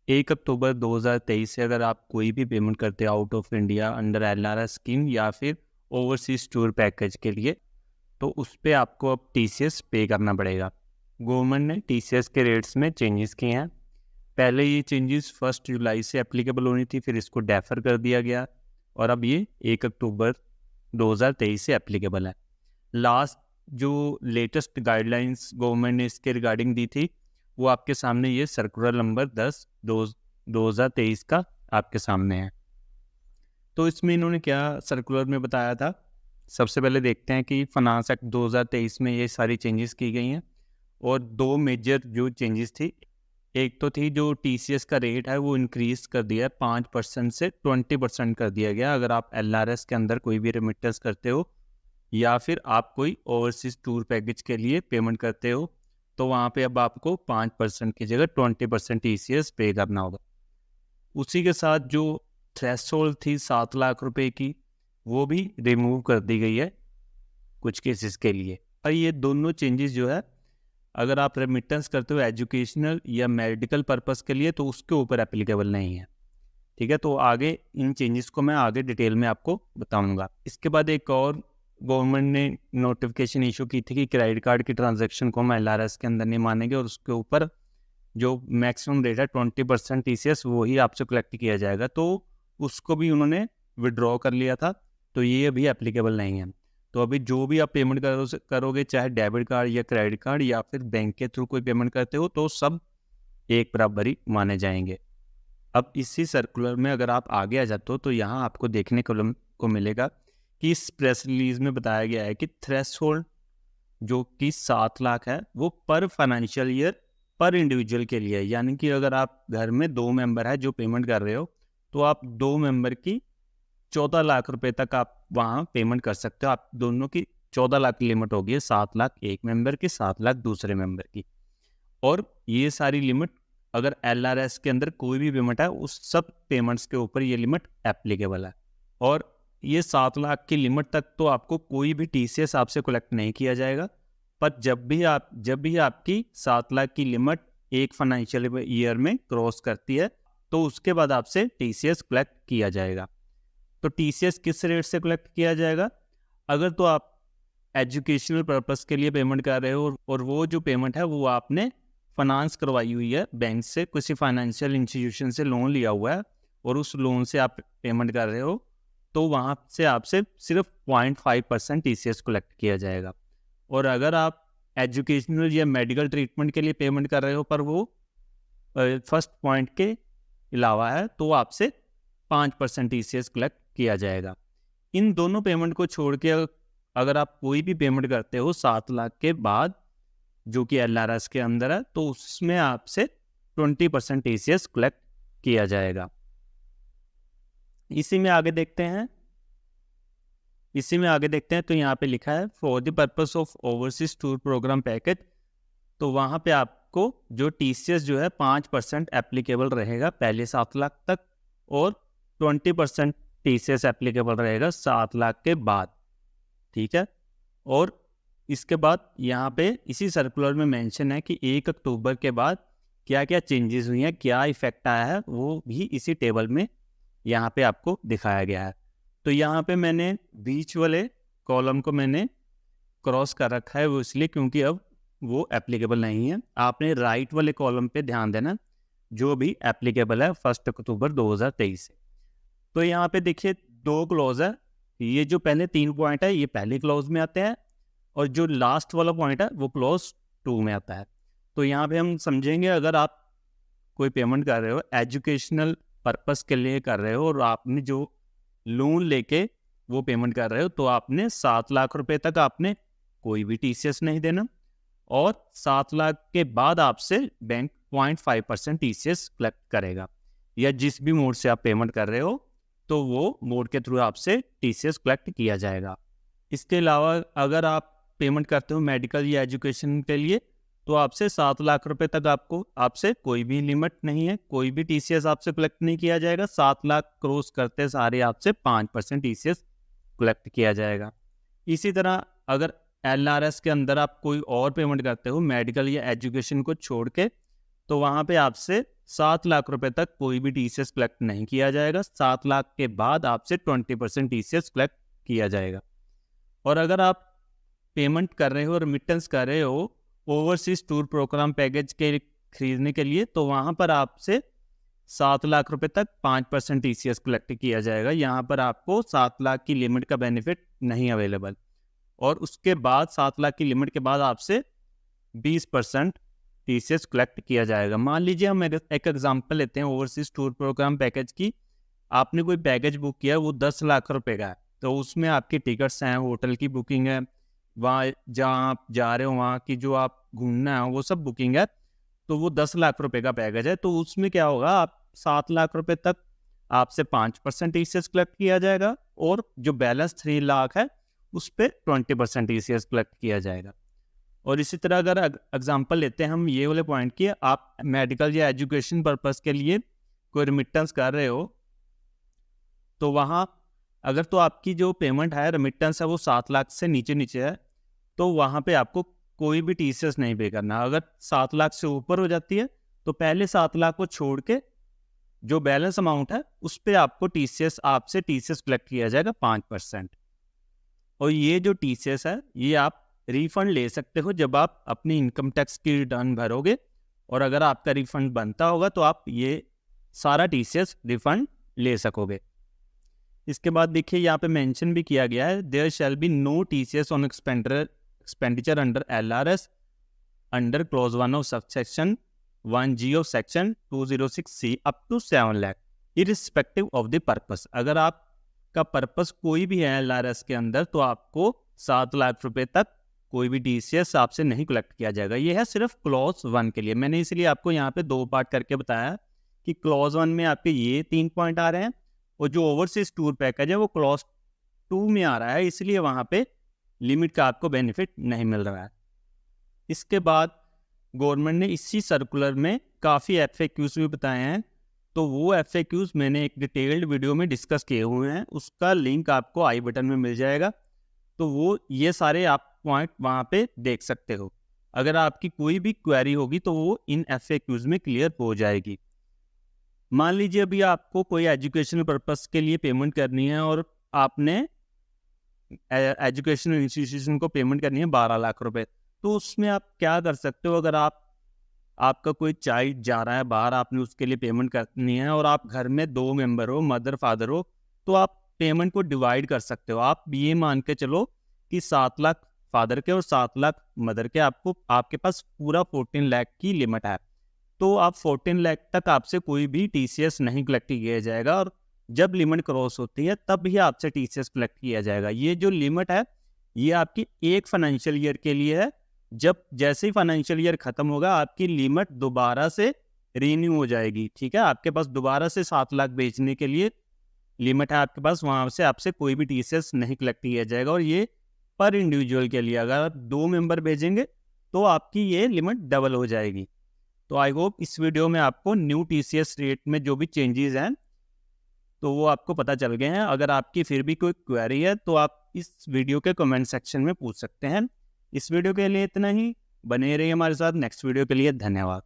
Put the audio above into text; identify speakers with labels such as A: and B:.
A: 1 अक्टूबर 2023 से अगर आप कोई भी पेमेंट करते हो out of India under LRS scheme या फिर ओवरसीज टूर पैकेज के लिए, तो उस पे आपको अब टीसीएस पे करना पड़ेगा। गवर्नमेंट ने टीसीएस के रेट्स में चेंजेस किए हैं। पहले ये चेंजेस 1 जुलाई से एप्लीकेबल होनी थी, फिर इसको डेफर कर दिया गया और अब ये 1 अक्टूबर 2023 से एप्लीकेबल है। लास्ट जो लेटेस्ट गाइडलाइंस गवर्नमेंट ने इसके रिगार्डिंग दी थी, वो आपके सामने ये सर्कुलर नंबर 10/2023 का आपके सामने है। तो इसमें इन्होंने क्या सर्कुलर में बताया था, सबसे पहले देखते हैं कि फाइनेंस एक्ट 2023 में ये सारी चेंजेस की गई हैं और दो मेजर जो चेंजेस थी, एक तो थी जो टीसीएस का रेट है वो इंक्रीज कर दिया है 5% से 20% कर दिया गया। अगर आप एलआरएस के अंदर कोई भी रेमिटेंस करते हो या फिर आप कोई ओवरसीज टूर पैकेज के लिए पेमेंट करते हो, तो वहाँ पे अब आपको 5% की जगह 20% टीसीएस पे करना होगा। उसी के साथ जो थ्रेशोल्ड थी 7 लाख रुपए की, वो भी रिमूव कर दी गई है कुछ केसेस के लिए। और ये दोनों चेंजेस जो है, अगर आप रेमिटेंस करते हो एजुकेशनल या मेडिकल पर्पस के लिए, तो उसके ऊपर एप्लीकेबल नहीं है। ठीक है, तो आगे इन चेंजेस को मैं आगे डिटेल में आपको बताऊंगा। इसके बाद एक और गवर्नमेंट ने नोटिफिकेशन इशू की थी कि क्रेडिट कार्ड की ट्रांजैक्शन को हम एलआरएस के अंदर नहीं मानेंगे और उसके ऊपर जो मैक्सिमम रेट है 20% टीसीएस वो ही आपसे कलेक्ट किया जाएगा। तो उसको भी उन्होंने विड्रॉ कर लिया था, तो ये अभी एप्लीकेबल नहीं है। तो अभी जो भी आप पेमेंट करोगे, चाहे डेबिट कार्ड या क्रेडिट कार्ड या फिर बैंक के थ्रू कोई पेमेंट करते हो, तो सब एक बराबर ही माने जाएंगे। अब इसी सर्कुलर में अगर आप आगे आ जाते हो, तो यहाँ आपको देखने को मिलेगा कि इस प्रेस रिलीज में बताया गया है कि थ्रेशोल्ड जो कि 7 लाख है वो पर फाइनेंशियल ईयर पर इंडिविजुअल के लिए है। यानी कि अगर आप घर में 2 मेंबर है जो पेमेंट कर रहे हो, तो आप 2 मेंबर की 14 लाख रुपए तक आप वहाँ पेमेंट कर सकते हो। आप दोनों की 14 लाख की लिमिट होगी, 7 लाख एक मेंबर की, 7 लाख दूसरे मेंबर की। और ये सारी लिमिट अगर एलआरएस के अंदर कोई भी पेमेंट है, उस सब पेमेंट्स के ऊपर ये लिमिट एप्लीकेबल है। और ये 7 लाख की लिमिट तक तो आपको कोई भी टीसीएस आपसे कलेक्ट नहीं किया जाएगा। पर जब भी आपकी 7 लाख की लिमिट एक फाइनेंशियल ईयर में क्रॉस करती है, तो उसके बाद आपसे टीसीएस कलेक्ट किया जाएगा। तो टीसीएस किस रेट से कलेक्ट किया जाएगा? अगर तो आप एजुकेशनल पर्पस के लिए पेमेंट कर रहे हो और वो जो पेमेंट है वो आपने फाइनेंस करवाई हुई है बैंक से, किसी फाइनेंशियल इंस्टीट्यूशन से लोन लिया हुआ है और उस लोन से आप पेमेंट कर रहे हो, तो वहाँ से आपसे सिर्फ 0.5% टीसीएस कलेक्ट किया जाएगा। और अगर आप एजुकेशनल या मेडिकल ट्रीटमेंट के लिए पेमेंट कर रहे हो पर वो फर्स्ट पॉइंट के अलावा है, तो आपसे 5% टीसीएस कलेक्ट किया जाएगा। इन दोनों पेमेंट को छोड़ के अगर आप कोई भी पेमेंट करते हो 7 लाख के बाद जो कि एलआरएस के अंदर है, तो उसमें आपसे 20% टीसीएस कलेक्ट किया जाएगा। इसी में आगे देखते हैं तो यहाँ पे लिखा है for the purpose of overseas tour programme package. तो वहाँ पे आपको जो टीसीएस जो है 5% एप्लीकेबल रहेगा पहले 7 लाख तक और 20% टीसीएस एप्लीकेबल रहेगा 7 लाख के बाद। ठीक है, और इसके बाद यहाँ पे इसी सर्कुलर में मेंशन है कि 1 अक्टूबर के बाद क्या क्या चेंजेस हुई हैं, क्या इफेक्ट आया है, वो भी इसी टेबल में यहाँ पे आपको दिखाया गया है। तो यहाँ पे मैंने बीच वाले कॉलम को मैंने क्रॉस कर रखा है, वो इसलिए क्योंकि अब वो एप्लीकेबल नहीं है। आपने राइट वाले कॉलम पे ध्यान देना जो भी एप्लीकेबल है 1 अक्टूबर 2023 से। तो यहाँ पे देखिए 2 क्लॉज है, ये जो पहले 3 पॉइंट है ये पहले क्लॉज में आते हैं और जो लास्ट वाला पॉइंट है वो क्लॉज 2 में आता है। तो यहाँ पे हम समझेंगे, अगर आप कोई पेमेंट कर रहे हो एजुकेशनल पर्पस के लिए कर रहे हो और आपने जो लोन लेके वो पेमेंट कर रहे हो, तो आपने 7 लाख रुपए तक आपने कोई भी टीसीएस नहीं देना और 7 लाख के बाद आपसे बैंक 0.5% टीसीएस कलेक्ट करेगा। या जिस भी मोड से आप पेमेंट कर रहे हो, तो वो मोड के थ्रू आपसे टीसीएस कलेक्ट किया जाएगा। इसके अलावा अगर आप पेमेंट करते हो मेडिकल या एजुकेशन के लिए, तो आपसे 7 लाख रुपए तक आपसे कोई भी लिमिट नहीं है, कोई भी टीसीएस आपसे कलेक्ट नहीं किया जाएगा। 7 लाख क्रॉस करते सारे आपसे 5% टीसीएस कलेक्ट किया जाएगा। इसी तरह अगर एलआरएस के अंदर आप कोई और पेमेंट करते हो मेडिकल या एजुकेशन को छोड़ के, तो वहाँ पे आपसे 7 लाख रुपए तक कोई भी टीसीएस कलेक्ट नहीं किया जाएगा। 7 लाख के बाद आपसे 20% टीसीएस कलेक्ट किया जाएगा। और अगर आप पेमेंट कर रहे हो, रिमिटेंस कर रहे हो ओवरसीज टूर प्रोग्राम पैकेज के खरीदने के लिए, तो वहाँ पर आपसे 7 लाख रुपए तक 5% टीसीएस कलेक्ट किया जाएगा। यहाँ पर आपको 7 लाख की लिमिट का बेनिफिट नहीं अवेलेबल। और उसके बाद 7 लाख की लिमिट के बाद आपसे 20% टीसीएस कलेक्ट किया जाएगा। मान लीजिए हम एक एग्जांपल लेते हैं ओवरसीज टूर प्रोग्राम पैकेज की। आपने कोई पैकेज बुक किया, वो 10 लाख रुपए का है, तो उसमें आपकी टिकट्स हैं, होटल की बुकिंग है, वहाँ जहाँ आप जा रहे हो वहाँ की जो आप घूमना है वो सब बुकिंग है, तो वो 10 लाख रुपए का पैकेज है। तो उसमें क्या होगा, आप 7 लाख रुपए तक आपसे 5% टीसीएस कलेक्ट किया जाएगा, और जो बैलेंस 3 लाख है उस पर 20% टीसीएस कलेक्ट किया जाएगा। और इसी तरह अगर एग्जांपल लेते हैं हम ये वाले पॉइंट की, आप मेडिकल या एजुकेशन पर्पस के लिए कोई रिमिटेंस कर रहे हो, तो वहाँ अगर तो आपकी जो पेमेंट है, रिमिटेंस है, वो 7 लाख से नीचे है, तो वहाँ पे आपको कोई भी टीसीएस नहीं पे करना। अगर 7 लाख से ऊपर हो जाती है तो पहले 7 लाख को छोड़ के जो बैलेंस अमाउंट है उस पर आपको आपसे टीसीएस कलेक्ट किया जाएगा 5%। और ये जो टीसीएस है ये आप रिफंड ले सकते हो जब आप अपनी इनकम टैक्स की रिटर्न भरोगे, और अगर आपका रिफंड बनता होगा तो आप ये सारा टीसीएस रिफंड ले सकोगे। इसके बाद देखिए यहाँ पे मेंशन भी किया गया है, there shall be no TCS on expenditure under LRS under clause 1 of subsection 1G of section 206C up to 7 lakh irrespective of the purpose. अगर आपका पर्पस कोई भी है एलआरएस के अंदर, तो आपको 7 लाख रुपए तक कोई भी टीसीएस आपसे नहीं कलेक्ट किया जाएगा। ये है सिर्फ क्लॉज 1 के लिए। मैंने इसलिए आपको यहाँ पे 2 पार्ट करके बताया कि क्लॉज 1 में आपके ये 3 पॉइंट आ रहे हैं, और जो ओवरसीज टूर पैकेज है वो क्लॉज 2 में आ रहा है, इसलिए वहाँ पे लिमिट का आपको बेनिफिट नहीं मिल रहा है। इसके बाद गवर्नमेंट ने इसी सर्कुलर में काफ़ी FAQs भी बताए हैं, तो वो FAQs मैंने एक डिटेल्ड वीडियो में डिस्कस किए हुए हैं, उसका लिंक आपको आई बटन में मिल जाएगा, तो वो ये सारे आप पॉइंट वहाँ पे देख सकते हो। अगर आपकी कोई भी क्वेरी होगी तो वो इन FAQs में क्लियर हो जाएगी। मान लीजिए अभी आपको कोई एजुकेशनल पर्पस के लिए पेमेंट करनी है, और आपने एजुकेशनल इंस्टीट्यूशन को पेमेंट करनी है 12 लाख रुपए, तो उसमें आप क्या कर सकते हो, अगर आपका कोई चाइल्ड जा रहा है बाहर, आपने उसके लिए पेमेंट करनी है, और आप घर में 2 मेंबर हो, मदर फादर हो, तो आप पेमेंट को डिवाइड कर सकते हो। आप ये मान के चलो कि 7 लाख फादर के और 7 लाख मदर के, आपके पास पूरा 14 लाख की लिमिट है, तो आप 14 लाख तक आपसे कोई भी टीसीएस नहीं कलेक्ट किया जाएगा, और जब लिमिट क्रॉस होती है तब ही आपसे टीसीएस कलेक्ट किया जाएगा। ये जो लिमिट है ये आपकी एक फाइनेंशियल ईयर के लिए है। जब जैसे ही फाइनेंशियल ईयर खत्म होगा आपकी लिमिट दोबारा से रीन्यू हो जाएगी। ठीक है, आपके पास दोबारा से 7 लाख बेचने के लिए लिमिट है आपके पास, वहाँ से आपसे कोई भी टीसीएस नहीं कलेक्ट किया जाएगा। और ये पर इंडिविजुअल के लिए, अगर आप 2 मेंबर भेजेंगे तो आपकी ये लिमिट डबल हो जाएगी। तो आई होप इस वीडियो में आपको न्यू टीसीएस रेट में जो भी चेंजेस हैं तो वो आपको पता चल गए हैं। अगर आपकी फिर भी कोई क्वेरी है तो आप इस वीडियो के कमेंट सेक्शन में पूछ सकते हैं। इस वीडियो के लिए इतना ही, बने रहिए हमारे साथ। नेक्स्ट वीडियो के लिए धन्यवाद।